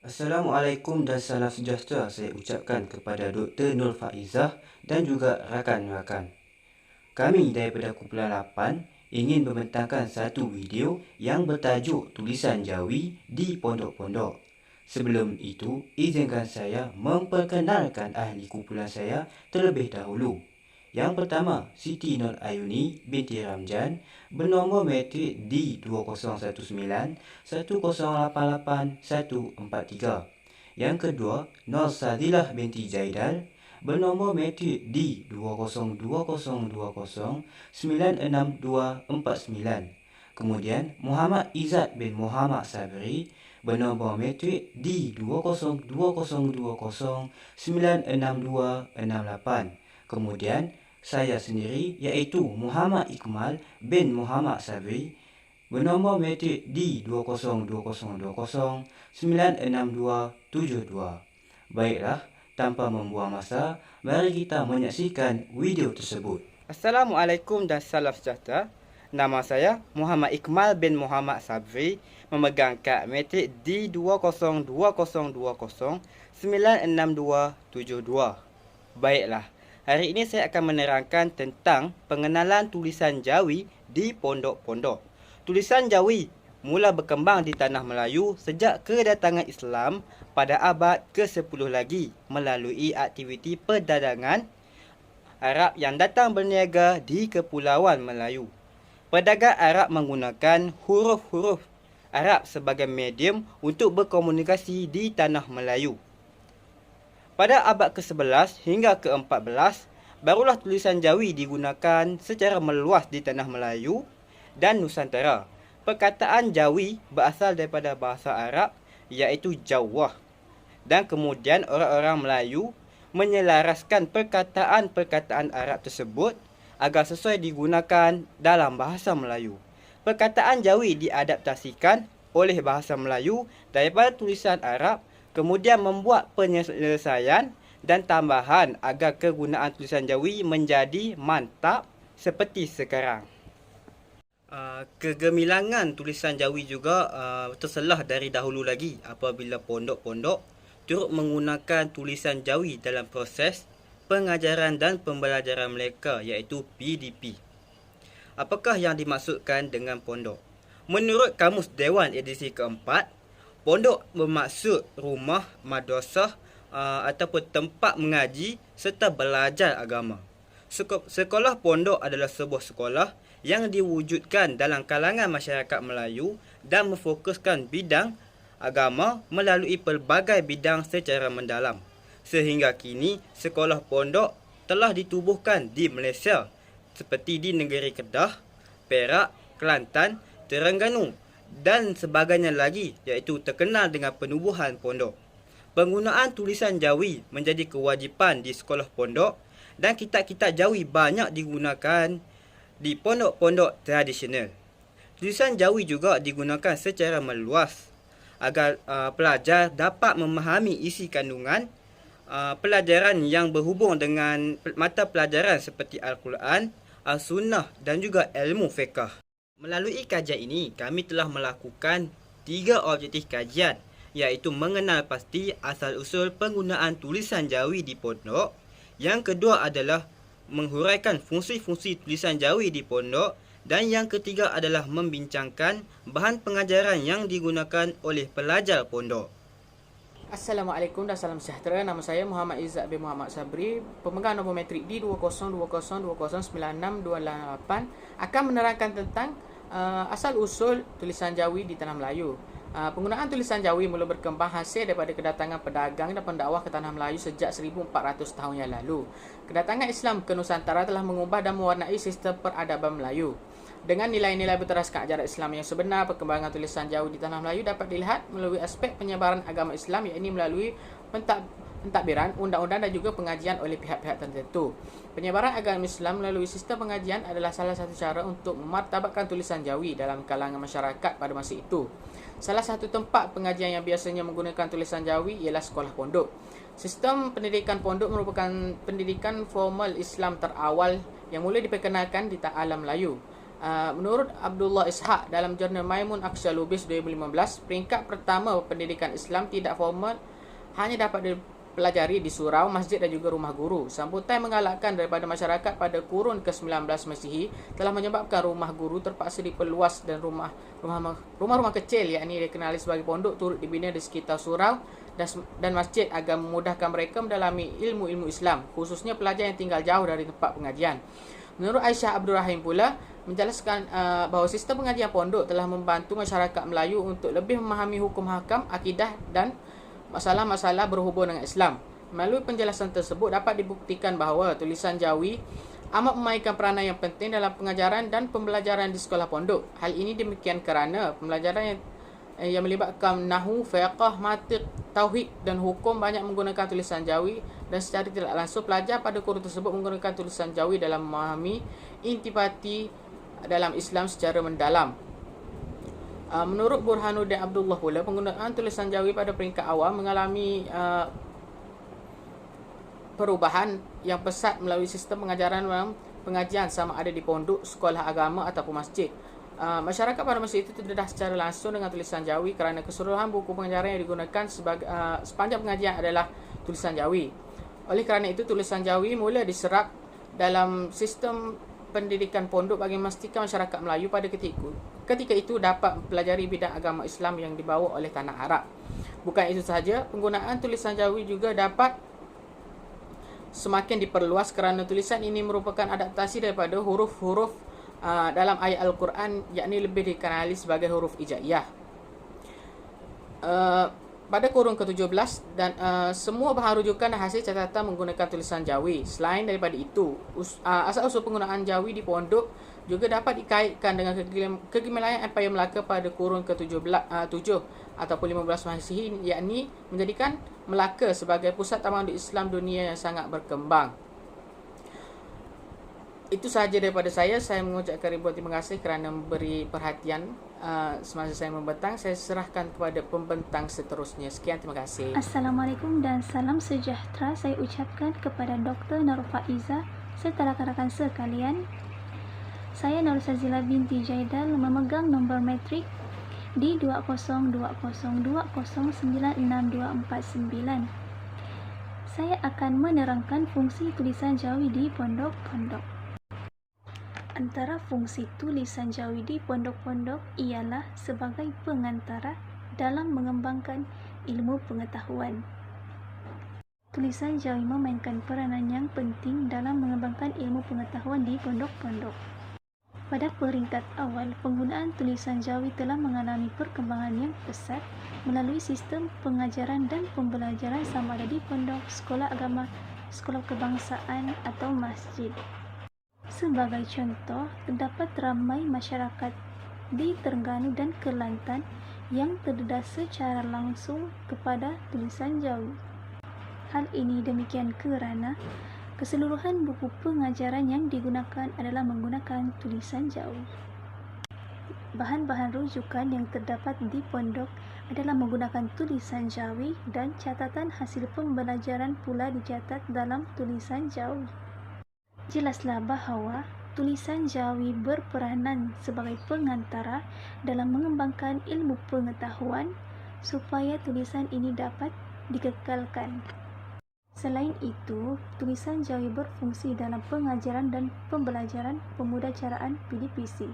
Assalamualaikum dan salam sejahtera saya ucapkan kepada Dr. Nur Faizah dan juga rakan-rakan. Kami daripada kumpulan 8 ingin membentangkan satu video yang bertajuk Tulisan Jawi di Pondok-Pondok. Sebelum itu, izinkan saya memperkenalkan ahli kumpulan saya terlebih dahulu. Yang pertama, Siti Nur Ayuni binti Ramjan bernombor matrik D20191088143. Yang kedua, Nur Sadilah binti Zaidal bernombor matrik D20202096249. Kemudian, Muhammad Izzat bin Muhammad Sabri bernombor matrik D20202096268. Kemudian, saya sendiri iaitu Muhammad Ikmal bin Muhammad Sabri bernombor matrik D20202096272. Baiklah, tanpa membuang masa, mari kita menyaksikan video tersebut. Assalamualaikum dan salam sejahtera. Nama saya Muhammad Ikmal bin Muhammad Sabri, memegang kad matrik D20202096272. Baiklah, hari ini saya akan menerangkan tentang pengenalan tulisan Jawi di pondok-pondok. Tulisan Jawi mula berkembang di tanah Melayu sejak kedatangan Islam pada abad ke-10 lagi melalui aktiviti perdagangan Arab yang datang berniaga di Kepulauan Melayu. Pedagang Arab menggunakan huruf-huruf Arab sebagai medium untuk berkomunikasi di tanah Melayu. Pada abad ke-11 hingga ke-14, barulah tulisan Jawi digunakan secara meluas di tanah Melayu dan Nusantara. Perkataan Jawi berasal daripada bahasa Arab iaitu Jawah. Dan kemudian orang-orang Melayu menyelaraskan perkataan-perkataan Arab tersebut agar sesuai digunakan dalam bahasa Melayu. Perkataan Jawi diadaptasikan oleh bahasa Melayu daripada tulisan Arab, kemudian membuat penyelesaian dan tambahan agar kegunaan tulisan Jawi menjadi mantap seperti sekarang. Kegemilangan tulisan Jawi juga terselah dari dahulu lagi apabila pondok-pondok turut menggunakan tulisan Jawi dalam proses pengajaran dan pembelajaran mereka iaitu PDP. Apakah yang dimaksudkan dengan pondok? Menurut Kamus Dewan edisi keempat, pondok bermaksud rumah, madrasah ataupun tempat mengaji serta belajar agama. Sekolah pondok adalah sebuah sekolah yang diwujudkan dalam kalangan masyarakat Melayu dan memfokuskan bidang agama melalui pelbagai bidang secara mendalam. Sehingga kini, sekolah pondok telah ditubuhkan di Malaysia seperti di negeri Kedah, Perak, Kelantan, Terengganu dan sebagainya lagi iaitu terkenal dengan penubuhan pondok. Penggunaan tulisan Jawi menjadi kewajipan di sekolah pondok dan kitab-kitab Jawi banyak digunakan di pondok-pondok tradisional. Tulisan Jawi juga digunakan secara meluas agar pelajar dapat memahami isi kandungan pelajaran yang berhubung dengan mata pelajaran seperti Al-Quran, Al-Sunnah dan juga ilmu fiqh. Melalui kajian ini, kami telah melakukan 3 objektif kajian iaitu mengenal pasti asal-usul penggunaan tulisan Jawi di pondok. Yang kedua adalah menghuraikan fungsi-fungsi tulisan Jawi di pondok. Dan yang ketiga adalah membincangkan bahan pengajaran yang digunakan oleh pelajar pondok. Assalamualaikum dan salam sejahtera. Nama saya Muhammad Izzat bin Muhammad Sabri, pemegang nombor matrik D20202096288, akan menerangkan tentang asal-usul tulisan Jawi di tanah Melayu. Penggunaan tulisan Jawi mula berkembang hasil daripada kedatangan pedagang dan pendakwah ke tanah Melayu sejak 1400 tahun yang lalu. Kedatangan Islam ke Nusantara telah mengubah dan mewarnai sistem peradaban Melayu. Dengan nilai-nilai berteraskan ajaran Islam yang sebenar, perkembangan tulisan Jawi di tanah Melayu dapat dilihat melalui aspek penyebaran agama Islam, iaitu melalui pentadbiran, undang-undang dan juga pengajian oleh pihak-pihak tertentu. Penyebaran agama Islam melalui sistem pengajian adalah salah satu cara untuk memartabatkan tulisan Jawi dalam kalangan masyarakat pada masa itu. Salah satu tempat pengajian yang biasanya menggunakan tulisan Jawi ialah sekolah pondok. Sistem pendidikan pondok merupakan pendidikan formal Islam terawal yang mula diperkenalkan di alam Melayu. Menurut Abdullah Ishaq dalam jurnal Maimun Akshalubis 2015, peringkat pertama pendidikan Islam tidak formal hanya dapat dipelajari di surau, masjid dan juga rumah guru. Sambutan menggalakkan daripada masyarakat pada kurun ke-19 Masihi telah menyebabkan rumah guru terpaksa diperluas dan rumah-rumah kecil yakni dikenali sebagai pondok turut dibina di sekitar surau dan masjid agar memudahkan mereka mendalami ilmu-ilmu Islam, khususnya pelajar yang tinggal jauh dari tempat pengajian. Menurut Aisyah Abdul Rahim pula menjelaskan bahawa sistem pengajian pondok telah membantu masyarakat Melayu untuk lebih memahami hukum hakam, akidah dan masalah-masalah berhubung dengan Islam. Melalui penjelasan tersebut dapat dibuktikan bahawa tulisan Jawi amat memainkan peranan yang penting dalam pengajaran dan pembelajaran di sekolah pondok. Hal ini demikian kerana pembelajaran yang melibatkan nahu, fiqh, mantiq, tauhid dan hukum banyak menggunakan tulisan Jawi, dan secara tidak langsung pelajar pada kurun tersebut menggunakan tulisan Jawi dalam memahami intipati dalam Islam secara mendalam. Menurut Burhanuddin Abdullah pula, penggunaan tulisan Jawi pada peringkat awal mengalami perubahan yang pesat melalui sistem pengajaran pengajian sama ada di pondok, sekolah agama ataupun masjid. Masyarakat pada masa itu terdedah secara langsung dengan tulisan Jawi kerana keseluruhan buku pengajaran yang digunakan sepanjang pengajian adalah tulisan Jawi. Oleh kerana itu, tulisan Jawi mula diserap dalam sistem pendidikan pondok bagi memastikan masyarakat Melayu pada ketika itu dapat mempelajari bidang agama Islam yang dibawa oleh tanah Arab. Bukan itu sahaja, penggunaan tulisan Jawi juga dapat semakin diperluas kerana tulisan ini merupakan adaptasi daripada huruf-huruf dalam ayat Al-Quran, yakni lebih dikenali sebagai huruf hijaiyah. Pada kurun ke-17 dan semua bahan rujukan dan hasil catatan menggunakan tulisan Jawi. Selain daripada itu, asal-usul penggunaan Jawi di pondok juga dapat dikaitkan dengan kegemilangan Empayar Melaka pada kurun ke-7 ataupun 15 Masihi, yakni menjadikan Melaka sebagai pusat tamadun Islam dunia yang sangat berkembang. Itu sahaja daripada saya. Saya mengucapkan ribuan terima kasih kerana memberi perhatian semasa saya membentang. Saya serahkan kepada pembentang seterusnya. Sekian, terima kasih. Assalamualaikum dan salam sejahtera saya ucapkan kepada Dr. Nur Faizah serta rakan-rakan sekalian. Saya Nur Sazila binti Jaidal memegang nombor metrik di 202020962499. Saya akan menerangkan fungsi tulisan Jawi di pondok-pondok. Antara fungsi tulisan Jawi di pondok-pondok ialah sebagai pengantara dalam mengembangkan ilmu pengetahuan. Tulisan Jawi memainkan peranan yang penting dalam mengembangkan ilmu pengetahuan di pondok-pondok. Pada peringkat awal, penggunaan tulisan Jawi telah mengalami perkembangan yang pesat melalui sistem pengajaran dan pembelajaran sama ada di pondok, sekolah agama, sekolah kebangsaan atau masjid. Sebagai contoh, terdapat ramai masyarakat di Terengganu dan Kelantan yang terdedah secara langsung kepada tulisan Jawi. Hal ini demikian kerana keseluruhan buku pengajaran yang digunakan adalah menggunakan tulisan Jawi. Bahan-bahan rujukan yang terdapat di pondok adalah menggunakan tulisan Jawi dan catatan hasil pembelajaran pula dicatat dalam tulisan Jawi. Jelaslah bahawa tulisan Jawi berperanan sebagai pengantara dalam mengembangkan ilmu pengetahuan supaya tulisan ini dapat dikekalkan. Selain itu, tulisan Jawi berfungsi dalam pengajaran dan pembelajaran pemudacaraan PDPC.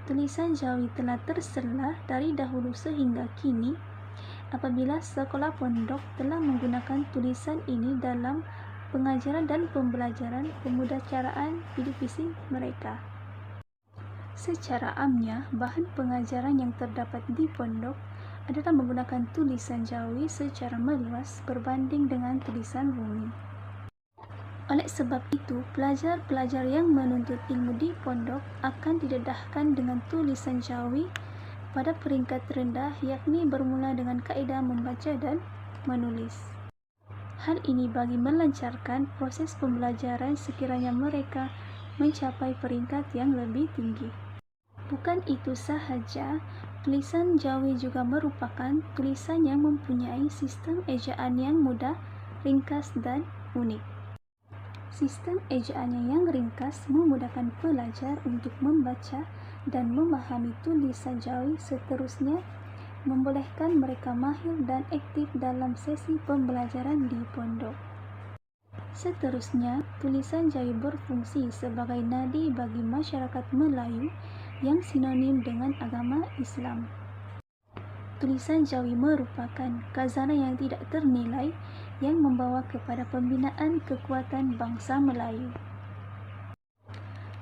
Tulisan Jawi telah terselah dari dahulu sehingga kini apabila sekolah pondok telah menggunakan tulisan ini dalam pengajaran dan pembelajaran pemudacaraan PDPC mereka. Secara amnya, bahan pengajaran yang terdapat di pondok adalah menggunakan tulisan Jawi secara meluas berbanding dengan tulisan bumi. Oleh sebab itu, pelajar-pelajar yang menuntut ilmu di pondok akan didedahkan dengan tulisan Jawi pada peringkat rendah, yakni bermula dengan kaedah membaca dan menulis. Hal ini bagi melancarkan proses pembelajaran sekiranya mereka mencapai peringkat yang lebih tinggi. Bukan itu sahaja, tulisan Jawi juga merupakan tulisan yang mempunyai sistem ejaan yang mudah, ringkas dan unik. Sistem ejaannya yang ringkas memudahkan pelajar untuk membaca dan memahami tulisan Jawi. Seterusnya, membolehkan mereka mahir dan aktif dalam sesi pembelajaran di pondok. Seterusnya, tulisan Jawi berfungsi sebagai nadi bagi masyarakat Melayu yang sinonim dengan agama Islam. Tulisan Jawi merupakan khazanah yang tidak ternilai yang membawa kepada pembinaan kekuatan bangsa Melayu.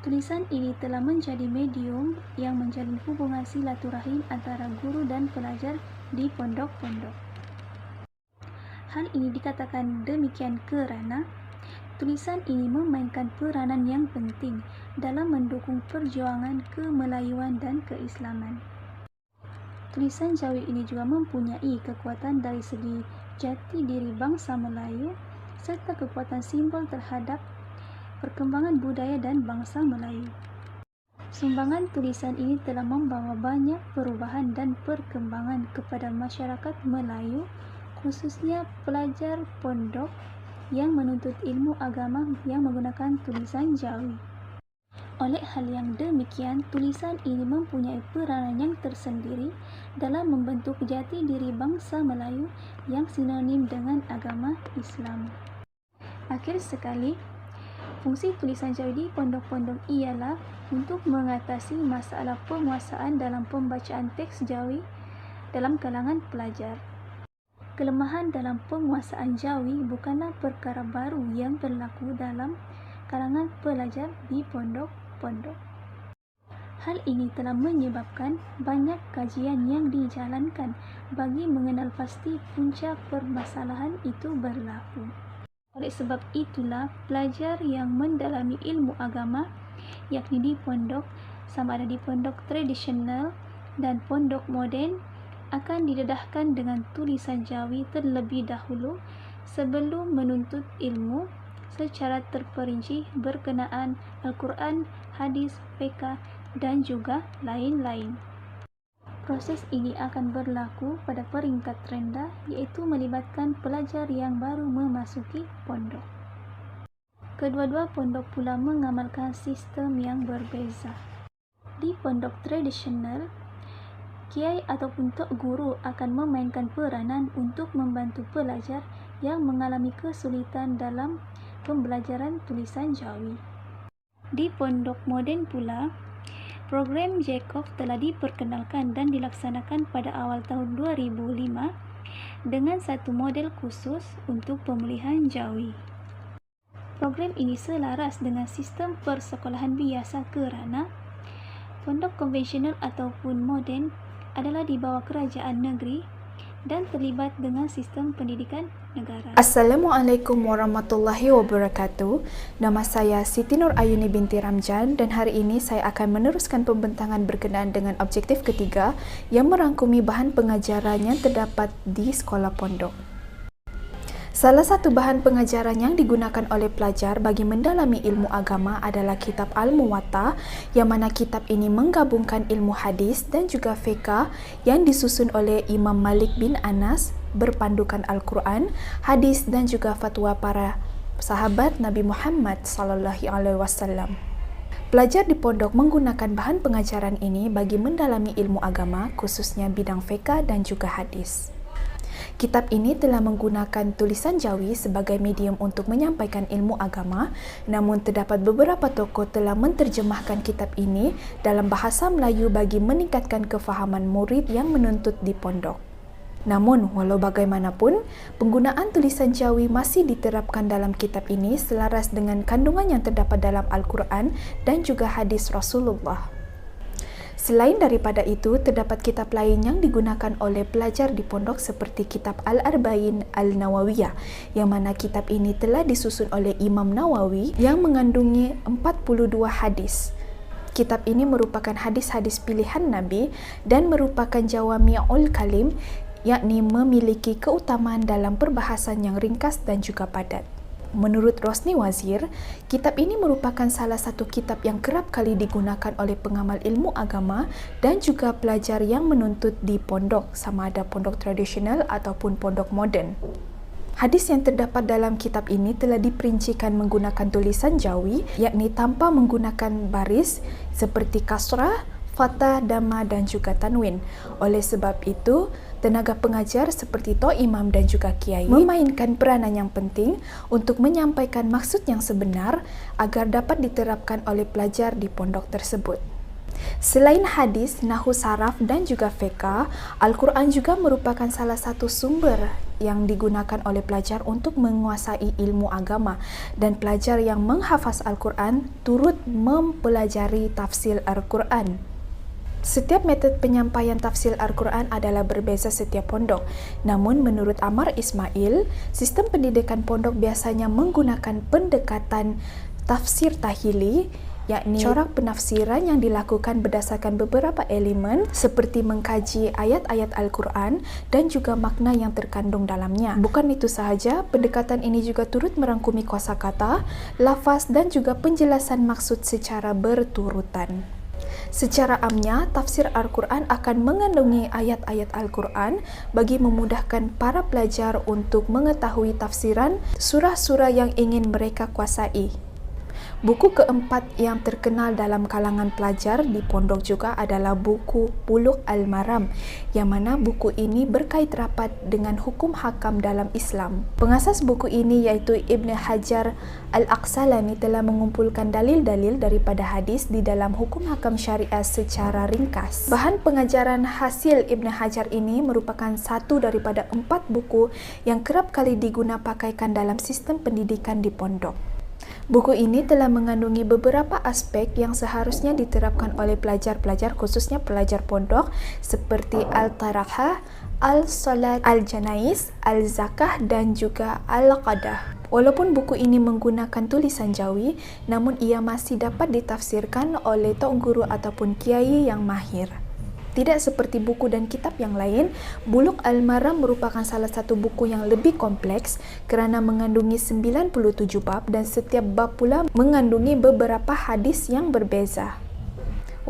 Tulisan ini telah menjadi medium yang menjalin hubungan silaturahim antara guru dan pelajar di pondok-pondok. Hal ini dikatakan demikian kerana tulisan ini memainkan peranan yang penting dalam mendukung perjuangan kemelayuan dan keislaman. Tulisan Jawi ini juga mempunyai kekuatan dari segi jati diri bangsa Melayu serta kekuatan simbol terhadap perkembangan budaya dan bangsa Melayu. Sumbangan tulisan ini telah membawa banyak perubahan dan perkembangan kepada masyarakat Melayu, khususnya pelajar pondok yang menuntut ilmu agama yang menggunakan tulisan Jawi. Oleh hal yang demikian, tulisan ini mempunyai peranan yang tersendiri dalam membentuk jati diri bangsa Melayu yang sinonim dengan agama Islam. Akhir sekali, fungsi tulisan Jawi di pondok-pondok ialah untuk mengatasi masalah penguasaan dalam pembacaan teks Jawi dalam kalangan pelajar. Kelemahan dalam penguasaan Jawi bukanlah perkara baru yang berlaku dalam kalangan pelajar di pondok-pondok. Hal ini telah menyebabkan banyak kajian yang dijalankan bagi mengenal pasti punca permasalahan itu berlaku. Oleh sebab itulah, pelajar yang mendalami ilmu agama, yakni di pondok, sama ada di pondok tradisional dan pondok moden, akan didedahkan dengan tulisan Jawi terlebih dahulu sebelum menuntut ilmu secara terperinci berkenaan Al-Quran, hadis, fiqh, dan juga lain-lain. Proses ini akan berlaku pada peringkat rendah, iaitu melibatkan pelajar yang baru memasuki pondok. Kedua-dua pondok pula mengamalkan sistem yang berbeza. Di pondok tradisional, kiai ataupun tok guru akan memainkan peranan untuk membantu pelajar yang mengalami kesulitan dalam pembelajaran tulisan Jawi. Di pondok moden pula, program Jacob telah diperkenalkan dan dilaksanakan pada awal tahun 2005 dengan satu model khusus untuk pemulihan Jawi. Program ini selaras dengan sistem persekolahan biasa kerana pondok konvensional ataupun moden adalah di bawah kerajaan negeri dan terlibat dengan sistem pendidikan negara. Assalamualaikum warahmatullahi wabarakatuh. Nama saya Siti Nur Ayuni binti Ramjan dan hari ini saya akan meneruskan pembentangan berkenaan dengan objektif ketiga yang merangkumi bahan pengajaran yang terdapat di sekolah pondok. Salah satu bahan pengajaran yang digunakan oleh pelajar bagi mendalami ilmu agama adalah kitab Al-Muwatta, yang mana kitab ini menggabungkan ilmu hadis dan juga fiqh yang disusun oleh Imam Malik bin Anas berpandukan Al-Quran, hadis dan juga fatwa para sahabat Nabi Muhammad SAW. Pelajar di pondok menggunakan bahan pengajaran ini bagi mendalami ilmu agama, khususnya bidang fiqh dan juga hadis. Kitab ini telah menggunakan tulisan Jawi sebagai medium untuk menyampaikan ilmu agama, namun terdapat beberapa tokoh telah menterjemahkan kitab ini dalam bahasa Melayu bagi meningkatkan kefahaman murid yang menuntut di pondok. Namun, walau bagaimanapun, penggunaan tulisan Jawi masih diterapkan dalam kitab ini selaras dengan kandungan yang terdapat dalam Al-Quran dan juga hadis Rasulullah. Selain daripada itu, terdapat kitab lain yang digunakan oleh pelajar di pondok seperti kitab Al-Arba'in Al-Nawawiyah, yang mana kitab ini telah disusun oleh Imam Nawawi yang mengandungi 42 hadis. Kitab ini merupakan hadis-hadis pilihan Nabi dan merupakan jawami'ul kalim, yakni memiliki keutamaan dalam perbahasan yang ringkas dan juga padat. Menurut Rosni Wazir, kitab ini merupakan salah satu kitab yang kerap kali digunakan oleh pengamal ilmu agama dan juga pelajar yang menuntut di pondok, sama ada pondok tradisional ataupun pondok moden. Hadis yang terdapat dalam kitab ini telah diperincikan menggunakan tulisan Jawi, yakni tanpa menggunakan baris seperti kasrah, fathah, dhamma dan juga tanwin. Oleh sebab itu, tenaga pengajar seperti Tok Imam dan juga Kiai memainkan peranan yang penting untuk menyampaikan maksud yang sebenar agar dapat diterapkan oleh pelajar di pondok tersebut. Selain hadis, nahwu saraf dan juga fiqh, Al-Quran juga merupakan salah satu sumber yang digunakan oleh pelajar untuk menguasai ilmu agama, dan pelajar yang menghafaz Al-Quran turut mempelajari tafsir Al-Quran. Setiap metode penyampaian tafsir Al-Quran adalah berbeza setiap pondok. Namun menurut Amar Ismail, sistem pendidikan pondok biasanya menggunakan pendekatan tafsir tahili, yakni corak penafsiran yang dilakukan berdasarkan beberapa elemen seperti mengkaji ayat-ayat Al-Quran dan juga makna yang terkandung dalamnya. Bukan itu sahaja, pendekatan ini juga turut merangkumi kosakata, lafaz dan juga penjelasan maksud secara berturutan. Secara amnya, tafsir Al-Quran akan mengandungi ayat-ayat Al-Quran bagi memudahkan para pelajar untuk mengetahui tafsiran surah-surah yang ingin mereka kuasai. Buku keempat yang terkenal dalam kalangan pelajar di pondok juga adalah buku Bulughul Maram, yang mana buku ini berkait rapat dengan hukum hakam dalam Islam. Pengasas buku ini iaitu Ibn Hajar Al-Aqsalani telah mengumpulkan dalil-dalil daripada hadis di dalam hukum hakam syariah secara ringkas. Bahan pengajaran hasil Ibn Hajar ini merupakan satu daripada 4 buku yang kerap kali diguna pakaikan dalam sistem pendidikan di pondok. Buku ini telah mengandungi beberapa aspek yang seharusnya diterapkan oleh pelajar-pelajar, khususnya pelajar pondok, seperti Al-Taraqah, Al-Salat, Al-Janais, Al-Zakah dan juga Al-Qadah. Walaupun buku ini menggunakan tulisan Jawi, namun ia masih dapat ditafsirkan oleh tok guru ataupun kiai yang mahir. Tidak seperti buku dan kitab yang lain, Bulughul Maram merupakan salah satu buku yang lebih kompleks kerana mengandungi 97 bab dan setiap bab pula mengandungi beberapa hadis yang berbeza.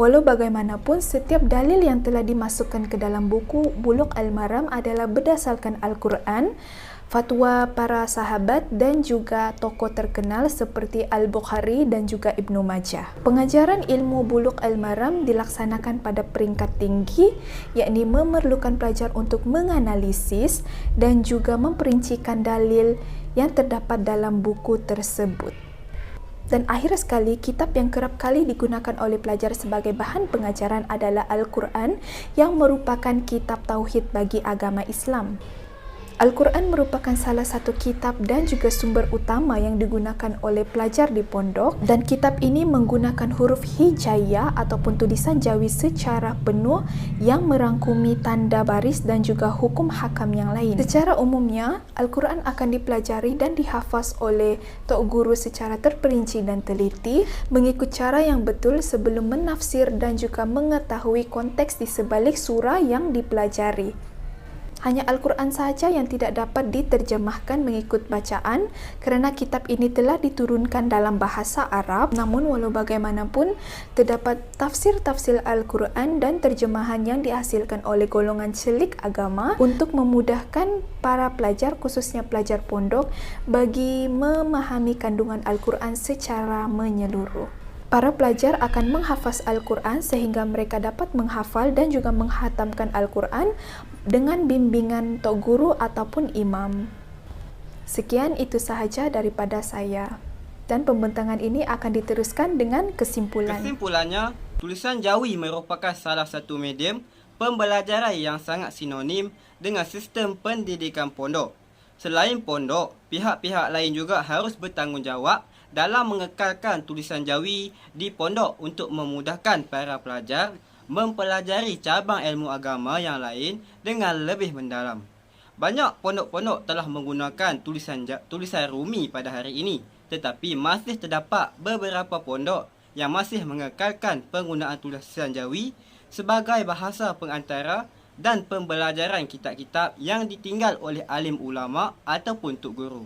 Walau bagaimanapun, setiap dalil yang telah dimasukkan ke dalam buku Bulughul Maram adalah berdasarkan Al-Quran, fatwa para sahabat dan juga tokoh terkenal seperti Al-Bukhari dan juga Ibnu Majah. Pengajaran ilmu Bulughul Maram dilaksanakan pada peringkat tinggi, yakni memerlukan pelajar untuk menganalisis dan juga memperincikan dalil yang terdapat dalam buku tersebut. Dan akhir sekali, kitab yang kerap kali digunakan oleh pelajar sebagai bahan pengajaran adalah Al-Quran, yang merupakan kitab tauhid bagi agama Islam. Al-Quran merupakan salah satu kitab dan juga sumber utama yang digunakan oleh pelajar di pondok, dan kitab ini menggunakan huruf hijaiyah ataupun tulisan Jawi secara penuh yang merangkumi tanda baris dan juga hukum hakam yang lain. Secara umumnya, Al-Quran akan dipelajari dan dihafaz oleh tok guru secara terperinci dan teliti, mengikut cara yang betul sebelum menafsir dan juga mengetahui konteks di sebalik surah yang dipelajari. Hanya Al-Quran sahaja yang tidak dapat diterjemahkan mengikut bacaan kerana kitab ini telah diturunkan dalam bahasa Arab. Namun walau bagaimanapun, terdapat tafsir-tafsir Al-Quran dan terjemahan yang dihasilkan oleh golongan celik agama untuk memudahkan para pelajar, khususnya pelajar pondok, bagi memahami kandungan Al-Quran secara menyeluruh. Para pelajar akan menghafaz Al-Quran sehingga mereka dapat menghafal dan juga menghatamkan Al-Quran dengan bimbingan tok guru ataupun imam. Sekian itu sahaja daripada saya. Dan pembentangan ini akan diteruskan dengan kesimpulan. Kesimpulannya, tulisan Jawi merupakan salah satu medium pembelajaran yang sangat sinonim dengan sistem pendidikan pondok. Selain pondok, pihak-pihak lain juga harus bertanggungjawab dalam mengekalkan tulisan Jawi di pondok untuk memudahkan para pelajar mempelajari cabang ilmu agama yang lain dengan lebih mendalam. Banyak pondok-pondok telah menggunakan tulisan Rumi pada hari ini, tetapi masih terdapat beberapa pondok yang masih mengekalkan penggunaan tulisan Jawi sebagai bahasa pengantara dan pembelajaran kitab-kitab yang ditinggal oleh alim ulama ataupun tok guru.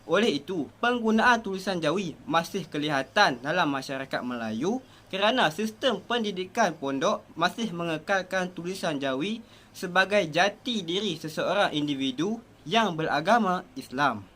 Oleh itu, penggunaan tulisan Jawi masih kelihatan dalam masyarakat Melayu kerana sistem pendidikan pondok masih mengekalkan tulisan Jawi sebagai jati diri seseorang individu yang beragama Islam.